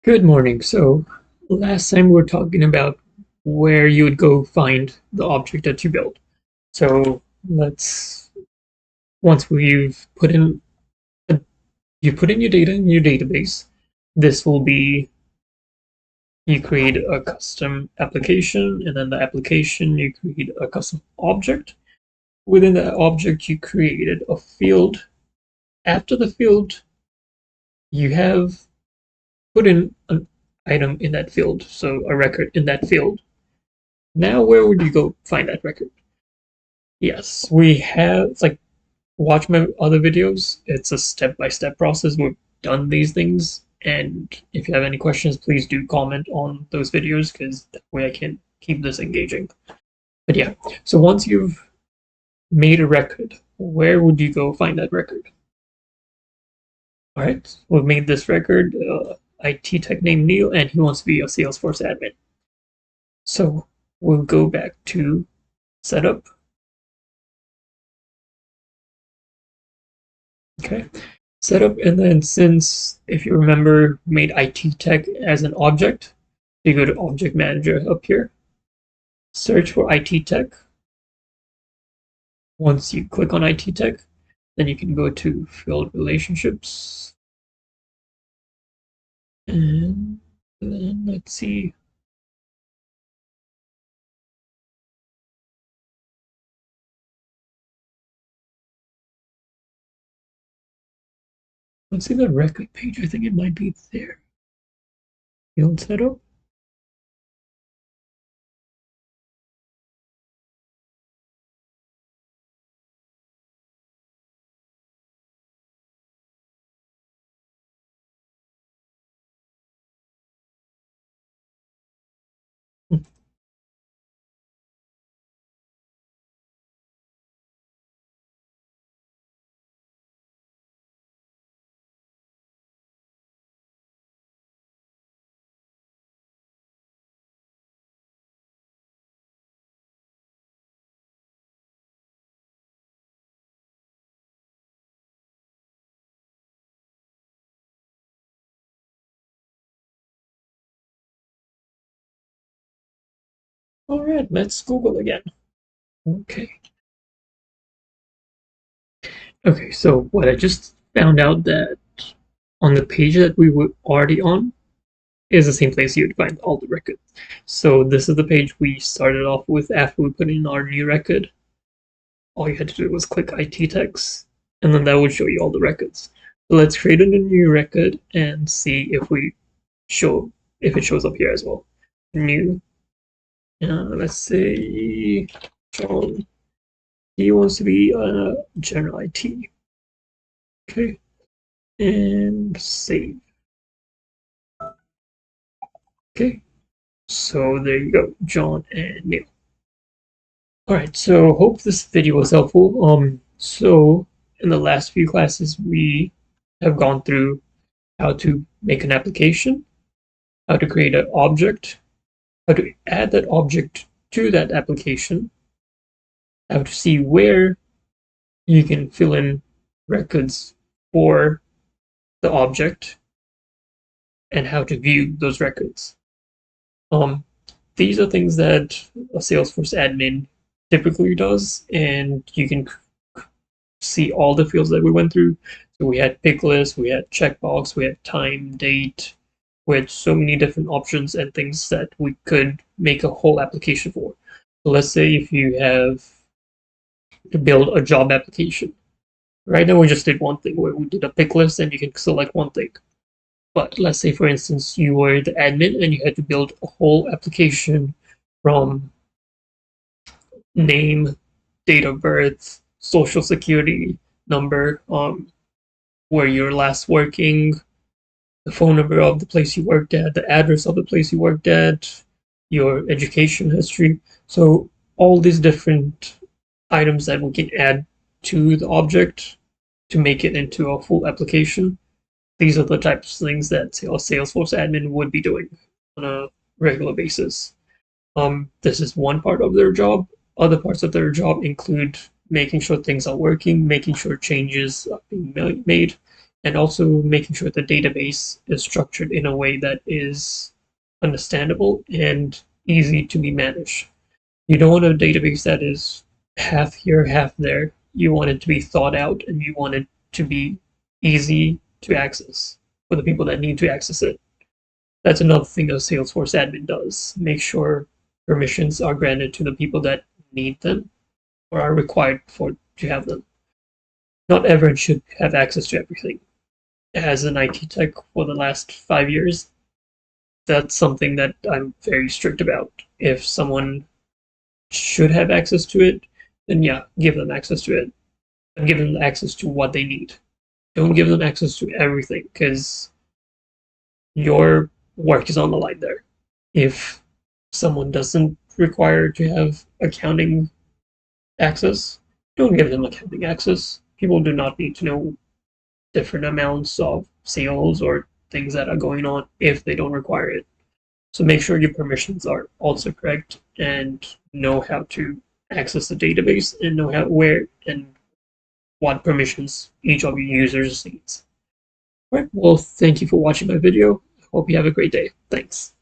Good morning. So last time we were talking about where you would go find the object that you built. So let's once we've put in you put in your data in your database, this will be you create a custom application, and then the application you create a custom object. Within that object you created a field. After the field, you have put in an item in that field, so a record in that field. Now, where would you go find that record? Yes, we have. It's like watch my other videos. It's a step-by-step process. We've done these things, and if you have any questions, please do comment on those videos because that way I can keep this engaging. But yeah, so once you've made a record, where would you go find that record? All right, we've made this record. IT tech named Neil, and he wants to be a Salesforce admin. So we'll go back to setup. Okay, setup, and then since, if you remember, made IT tech as an object, you go to object manager up here, search for IT tech. Once you click on IT tech, then you can go to field relationships, and then let's see. Let's see the record page. I think it might be there. Field setup. All right, let's Google again. Okay. Okay, so what I just found out that on the page that we were already on, is the same place you would find all the records. So this is the page we started off with after we put in our new record. All you had to do was click IT text, and then that would show you all the records. So let's create a new record and see if it shows up here as well. New. Let's say John. He wants to be general IT. Okay, and save. Okay, so there you go, John and Neil. Alright, so hope this video was helpful. So in the last few classes, we have gone through how to make an application, how to create an object, how to add that object to that application, how to see where you can fill in records for the object, and how to view those records. These are things that a Salesforce admin typically does, and you can see all the fields that we went through. So we had pick list, we had checkbox, we had time, date. We had so many different options and things that we could make a whole application for. So let's say if you have to build a job application. Right now we just did one thing where we did a pick list and you can select one thing. But let's say, for instance, you were the admin and you had to build a whole application from name, date of birth, social security number, where you're last working, the phone number of the place you worked at, the address of the place you worked at, your education history. So all these different items that we can add to the object to make it into a full application. These are the types of things that a Salesforce admin would be doing on a regular basis. This is one part of their job. Other parts of their job include making sure things are working, making sure changes are being made, and also making sure the database is structured in a way that is understandable and easy to be managed. You don't want a database that is half here, half there. You want it to be thought out and you want it to be easy to access for the people that need to access it. That's another thing a Salesforce admin does. Make sure permissions are granted to the people that need them or are required for to have them. Not everyone should have access to everything. As an IT tech for the last 5 years, that's something that I'm very strict about. If someone should have access to it, then yeah, give them access to it. And give them access to what they need. Don't give them access to everything because your work is on the line there. If someone doesn't require to have accounting access, don't give them accounting access. People do not need to know different amounts of sales or things that are going on if they don't require it. So make sure your permissions are also correct and know how to access the database and know how where and what permissions each of your users needs. All right, well, thank you for watching my video. Hope you have a great day. Thanks.